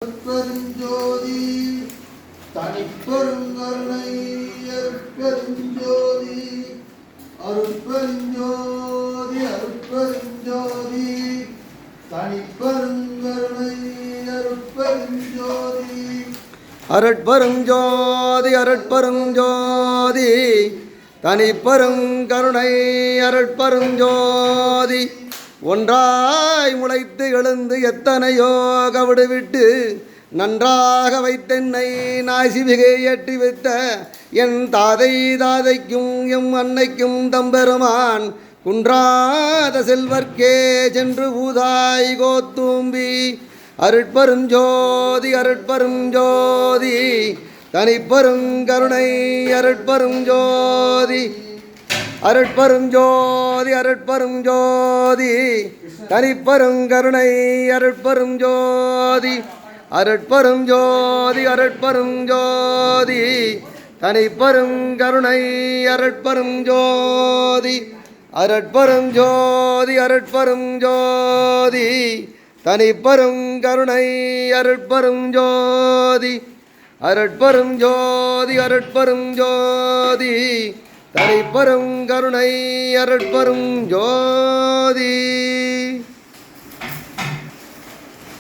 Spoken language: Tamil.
அருட்பெருஞ்சோதி தனிப்பெருங்கருணை அருட்பெருஞ்சோதி அருட்பெருஞ்சோதி அருட்பெருஞ்சோதி தனிப்பெருங்கருணை அருட்பெருஞ்சோதி அருட்பெருஞ்சோதி அருட்பெருஞ்சோதி தனிப்பெருங்கருணை அருட்பெருஞ்சோதி ஒன்றாய் முளைத்து எழுந்து எத்தனையோ கவிடு விட்டு நன்றாக வைத்தென்னை நாசிவிகை ஏற்றி வைத்த என் தாதைக்கும் எம் அன்னைக்கும் தம்பெருமான் குன்றாத செல்வர்க்கே சென்று ஊதாய் கோத்தூம்பி அருட்பெருஞ்சோதி அருட்பெருஞ்சோதி தனிப்பெருங்கருணை அருட்பெருஞ்சோதி அருட்பெருஞ்சோதி அருட்பெருஞ்சோதி தனிப்பெருங்கருணை அருட்பெருஞ்சோதி அருட்பெருஞ்சோதி அருட்பெருஞ்சோதி தனிப்பெருங்கருணை அருட்பெருஞ்சோதி அருட்பெருஞ்சோதி அருட்பெருஞ்சோதி தனிப்பெருங்கருணை அருட்பெருஞ்சோதி அருட்பெருஞ்சோதி அருட்பெருஞ்சோதி தனிப்பெருங்கருணை அருட்பெருஞ்சோதி.